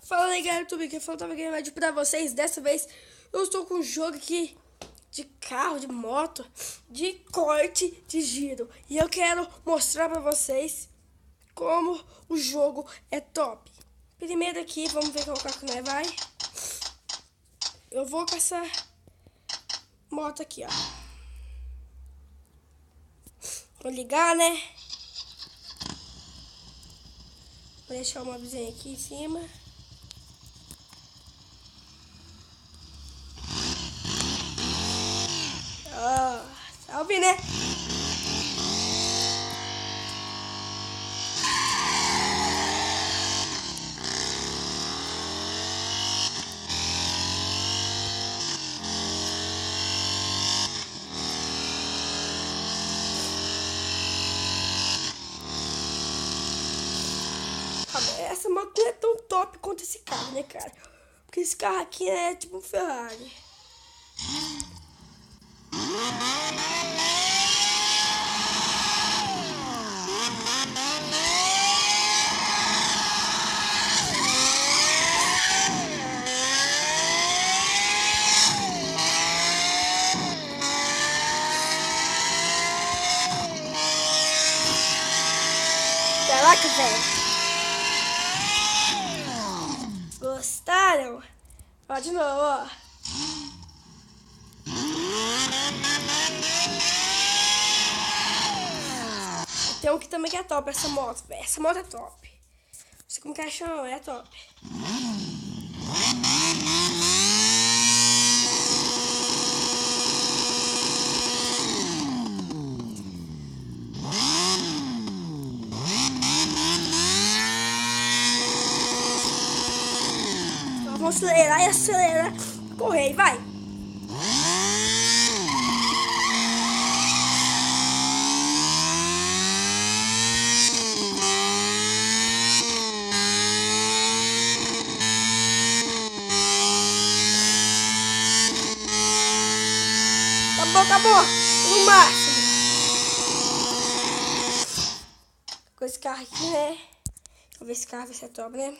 Fala aí galera, tudo bem? Quem falou tava gravando pra vocês. Dessa vez eu estou com um jogo aqui de carro, de moto, de corte, de giro. E eu quero mostrar pra vocês como o jogo é top. Primeiro aqui, vamos ver qual carro que nós vai. Eu vou com essa moto aqui, ó. Vou ligar, né? Vou deixar uma vizinha aqui em cima. Salve, né? Essa moto não é tão top quanto esse carro, né, cara? Porque esse carro aqui é tipo um Ferrari. Caraca, velho. Gostaram? Ó, de novo, ó. Tem um que também que é top, essa moto, velho. Essa moto é top. Não sei como que é chão, é top. Então, vamos acelerar e acelerar. Correr, vai. Acabou, no máximo. Com esse carro aqui, né? Vou ver esse carro, ver se é top, né?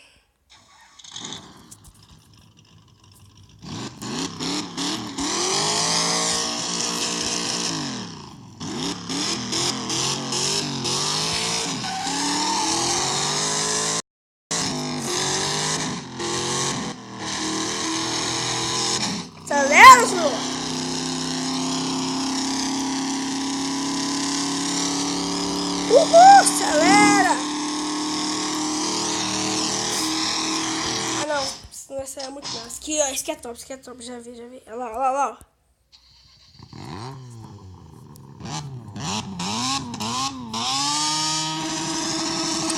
Acelera, senhor! Uhul, acelera! Ah, não. Isso não vai sair muito não. Isso aqui, ó, isso aqui é top, já vi. Olha lá, olha lá, ó.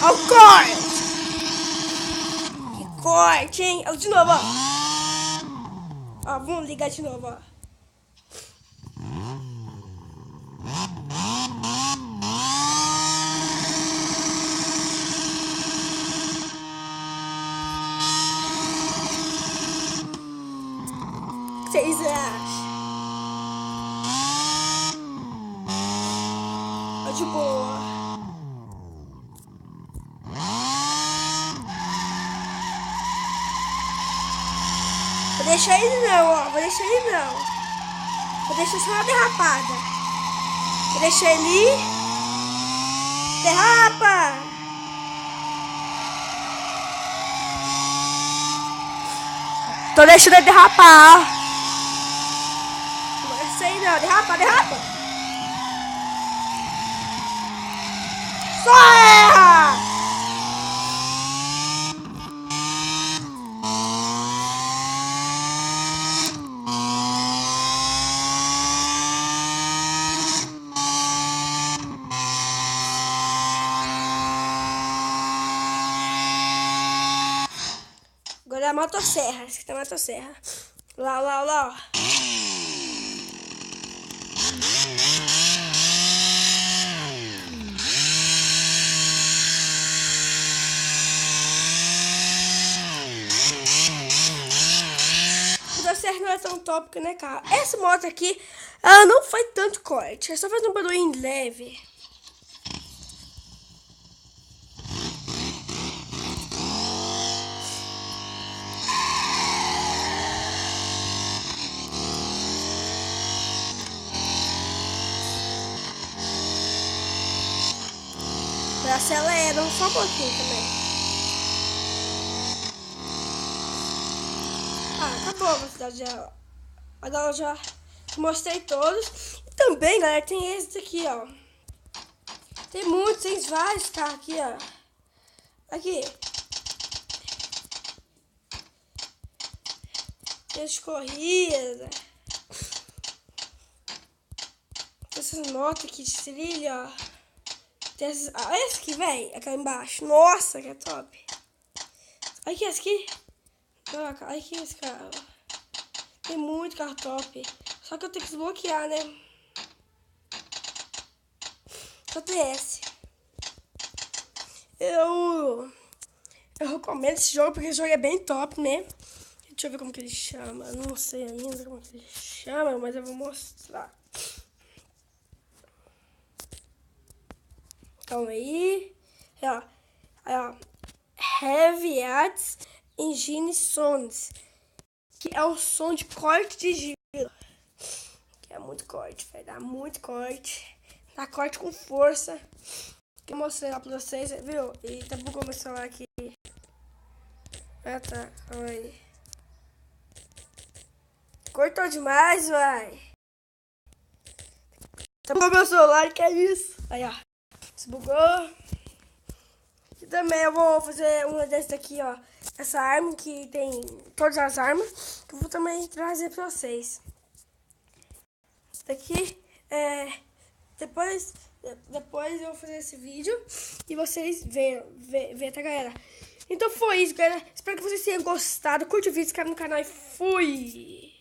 Olha o corte! Que corte, hein? Olha de novo, ó. Ó, vamos ligar de novo, ó. O que vocês acham? Ó, de boa. Vou deixar ele não, ó. Vou deixar ele não. Vou deixar só uma derrapada. Vou deixar ele. Derrapa! Tô deixando ele derrapar, ó. Não é isso aí não. Derrapa! Só erra! Agora é a motosserra. Esse aqui tem a motosserra. Lá, ó. A motosserra não é tão top, né, cara? Essa moto aqui, ela não faz tanto corte. É só faz um barulhinho leve. acelera, só um pouquinho também. Acabou a velocidade já. Agora eu já mostrei todos. E também, galera, tem esse daqui, ó. Tem muitos, tem vários carros aqui, ó. Aqui. Tem as corridas. Tem essas motos aqui de trilha, ó. Tem essas... olha essa aqui, velho. Aquela embaixo. Nossa, que é top. Olha aqui, essa aqui. Olha aqui esse carro. Tem muito carro top. Só que eu tenho que desbloquear, né? Só tem esse. Eu recomendo esse jogo porque esse jogo é bem top, né? Deixa eu ver como que ele chama. Eu não sei ainda como que ele chama, mas eu vou mostrar. Calma aí. Aí, ó. RevHadz Engine Sonds. Que é o som de corte de gelo. Que é muito corte, vai dar muito corte. Dá corte com força. Eu mostrei lá pra vocês, viu? E tá bugando meu celular aqui. Ah, tá. Calma aí. Cortou demais, vai. Tá bugando meu celular, que é isso? Aí, ó. Desbugou. E também eu vou fazer uma dessas aqui, ó. Essa arma que tem todas as armas. Que eu vou também trazer pra vocês. Isso daqui é... Depois eu vou fazer esse vídeo e vocês verem, tá, galera? Então foi isso, galera. Espero que vocês tenham gostado. Curte o vídeo, se inscreve no canal e fui!